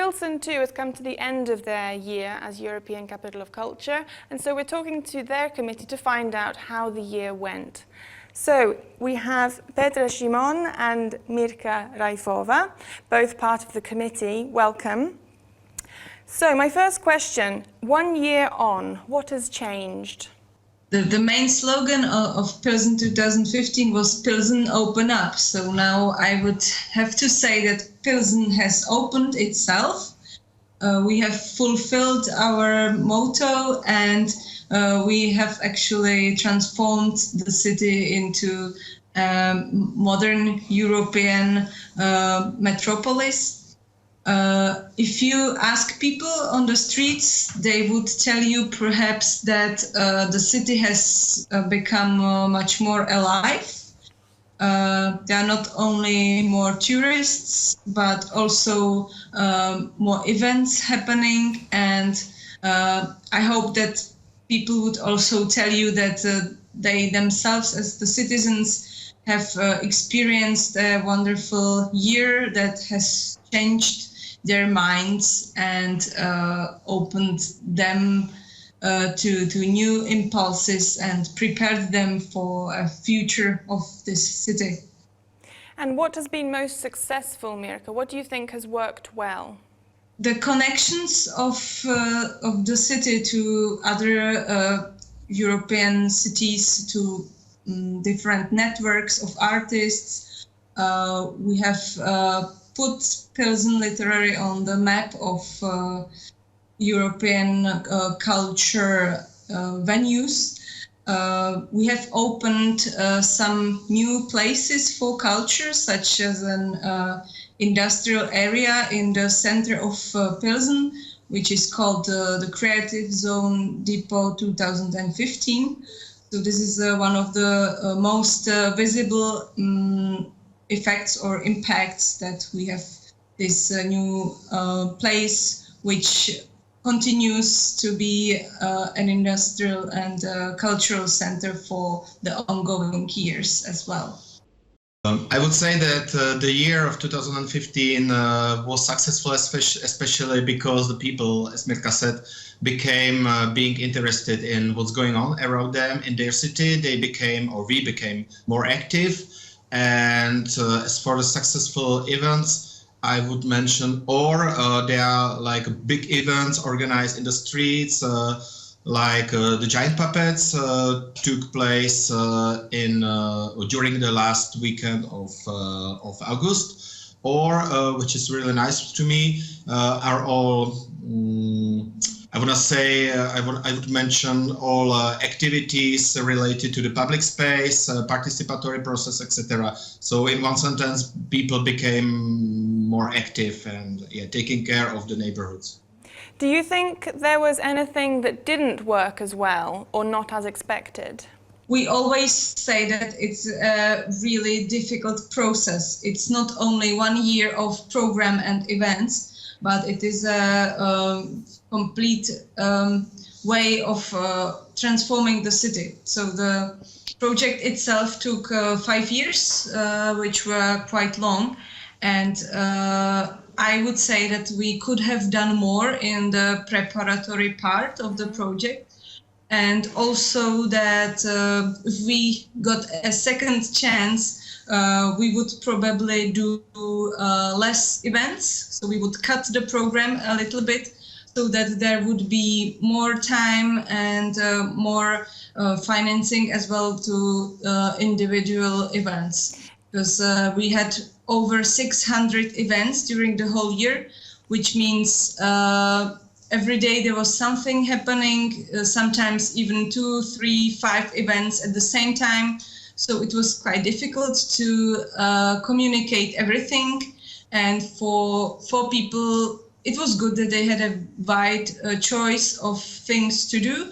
Pilsen too has come to the end of their year as European Capital of Culture, and so we're talking to their committee to find out how the year went. So we have Petra Shimon and Mirka Rajfova, both part of the committee. Welcome. So my first question, 1 year on, what has changed? The main slogan of Pilsen 2015 was Pilsen Open Up. So now I would have to say that Pilsen has opened itself. We have fulfilled our motto, and we have actually transformed the city into a modern European metropolis. If you ask people on the streets, they would tell you perhaps that the city has become much more alive. There are not only more tourists, but also more events happening. And I hope that people would also tell you that they themselves, as the citizens, have experienced a wonderful year that has changed their minds and opened them to new impulses and prepared them for a future of this city. And what has been most successful, Mirka? What do you think has worked well? The connections of the city to other European cities, to different networks of artists. We have put Pilsen literally on the map of European culture venues. We have opened some new places for culture, such as an industrial area in the center of Pilsen, which is called the Creative Zone Depot 2015. So this is one of the most visible effects or impacts that we have this new place, which continues to be an industrial and cultural center for the ongoing years as well. I would say that the year of 2015 was successful, especially because the people, as Mirka said, became being interested in what's going on around them in their city. We became more active. And as for the successful events, I would mention, there are like big events organized in the streets, like the giant puppets took place during the last weekend of August, or which is really nice to me, are all. I would mention all activities related to the public space, participatory process, etc. So in one sentence, people became more active and taking care of the neighborhoods. Do you think there was anything that didn't work as well or not as expected? We always say that it's a really difficult process. It's not only 1 year of program and events, but it is a complete way of transforming the city. So the project itself took 5 years, which were quite long. And I would say that we could have done more in the preparatory part of the project. And also that if we got a second chance, we would probably do less events. So we would cut the program a little bit so that there would be more time and more financing as well to individual events. Because we had over 600 events during the whole year, which means every day there was something happening, sometimes even 2, 3, 5 events at the same time. So it was quite difficult to communicate everything. And for people, it was good that they had a wide choice of things to do.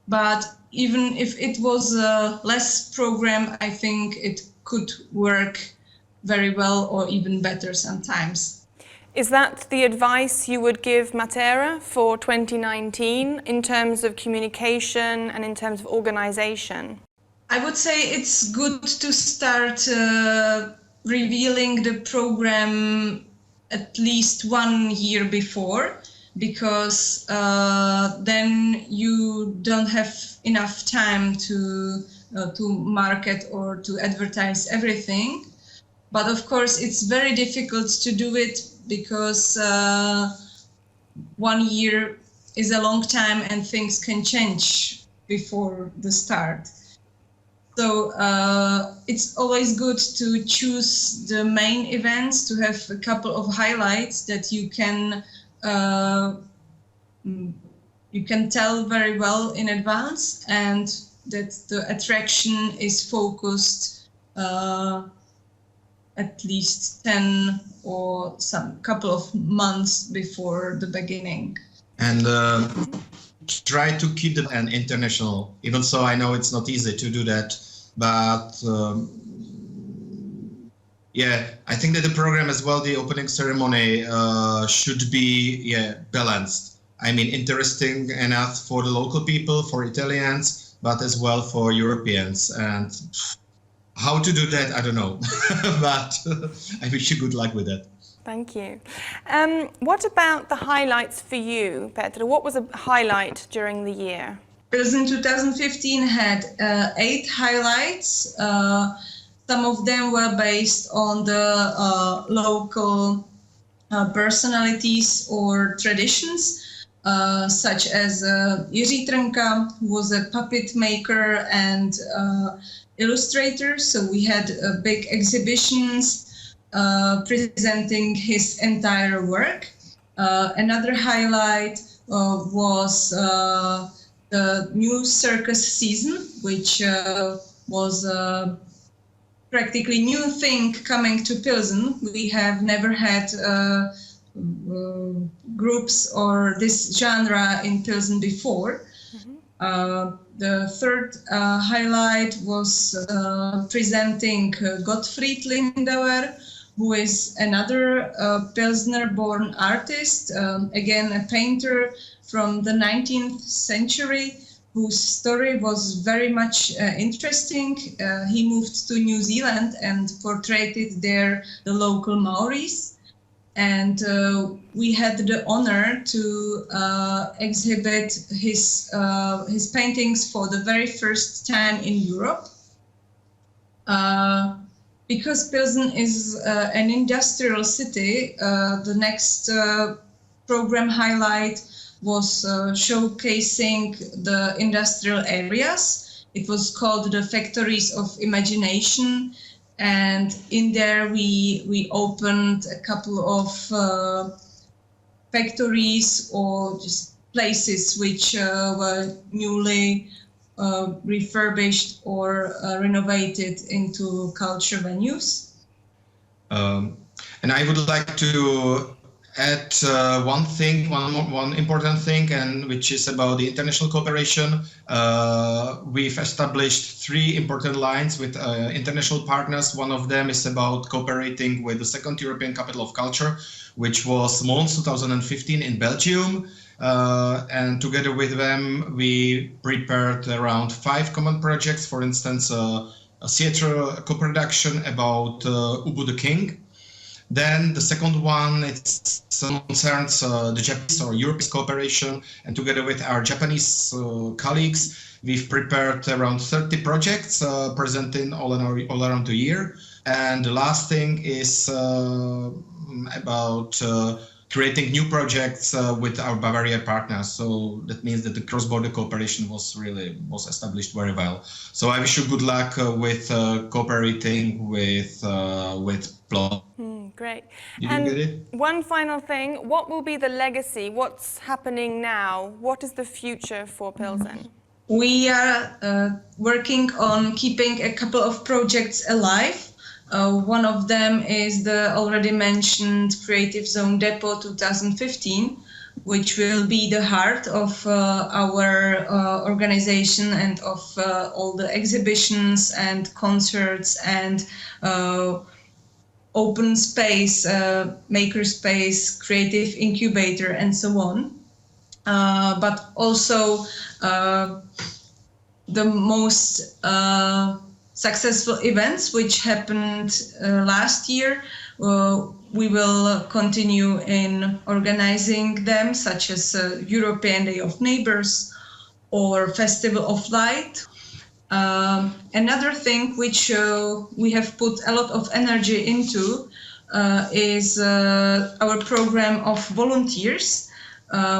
But even if it was a less program, I think it could work very well or even better sometimes. Is that the advice you would give Matera for 2019 in terms of communication and in terms of organization? I would say it's good to start revealing the program at least 1 year before, because then you don't have enough time to market or to advertise everything. But of course, it's very difficult to do it because 1 year is a long time and things can change before the start. So it's always good to choose the main events, to have a couple of highlights that you can tell very well in advance, and that the attraction is focused at least 10 or some couple of months before the beginning. And try to keep it an international, even so I know it's not easy to do that, but yeah, I think that the program as well, the opening ceremony should be balanced. I mean, interesting enough for the local people, for Italians, but as well for Europeans. And how to do that, I don't know, but I wish you good luck with that. Thank you. What about the highlights for you, Petra? What was a highlight during the year? Pilsen 2015 had 8 highlights. Some of them were based on the local personalities or traditions, such as Jiří Trnka, who was a puppet maker and illustrator. So we had big exhibitions presenting his entire work. Another highlight was the new circus season, which was practically new thing coming to Pilsen. We have never had groups or this genre in Pilsen before. The third highlight was presenting Gottfried Lindauer, who is another Pilsner-born artist, again a painter from the 19th century, whose story was very much interesting. He moved to New Zealand and portrayed there the local Maoris. And we had the honor to exhibit his paintings for the very first time in Europe. Because Pilsen is an industrial city, the next program highlight was showcasing the industrial areas. It was called the Factories of Imagination, and in there we opened a couple of factories or just places which were newly refurbished or renovated into culture venues. And I would like to add one important thing, and which is about the international cooperation. We've established 3 important lines with international partners. One of them is about cooperating with the second European Capital of Culture, which was Mons 2015 in Belgium. And together with them, we prepared around 5 common projects. For instance, a theater co-production about Ubu the King. Then the second one, it concerns the Japanese or European cooperation, and together with our Japanese colleagues, we've prepared around 30 projects presenting all around the year. And the last thing is about creating new projects with our Bavaria partners. So that means that the cross-border cooperation was established very well. So I wish you good luck with cooperating with Plot. Great. Did and you get it? One final thing, what will be the legacy? What's happening now? What is the future for Pilsen? We are working on keeping a couple of projects alive. One of them is the already mentioned Creative Zone Depot 2015, which will be the heart of our organization and of all the exhibitions and concerts and open space, maker space, creative incubator, and so on. But also the most successful events which happened last year we will continue in organizing them, such as European Day of Neighbors or Festival of Light. Another thing which we have put a lot of energy into is our program of volunteers.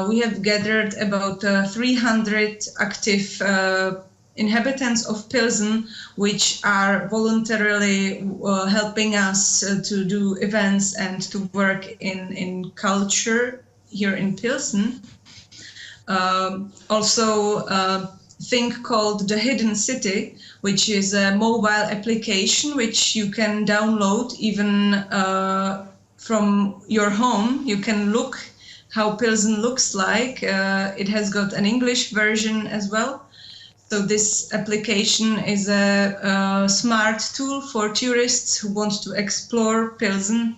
We have gathered about 300 active inhabitants of Pilsen, which are voluntarily helping us to do events and to work in culture here in Pilsen. Also, thing called The Hidden City, which is a mobile application which you can download even from your home. You can look how Pilsen looks like. It has got an English version as well. So this application is a smart tool for tourists who want to explore Pilsen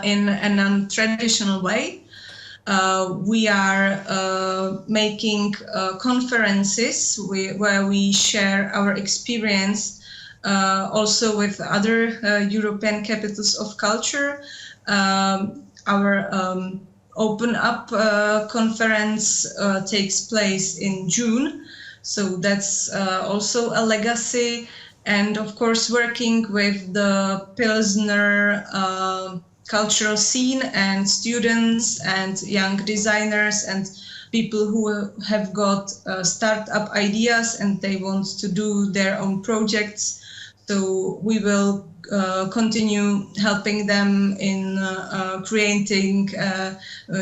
in a non-traditional way. We are making conferences where we share our experience also with other European capitals of culture. Our Open Up conference takes place in June, so that's also a legacy. And of course, working with the Pilsner cultural scene and students and young designers and people who have got startup ideas and they want to do their own projects. So we will continue helping them in creating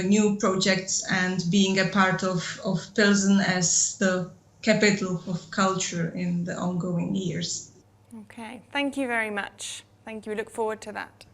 new projects and being a part of Pilsen as the capital of culture in the ongoing years. Okay, thank you very much. Thank you. We look forward to that.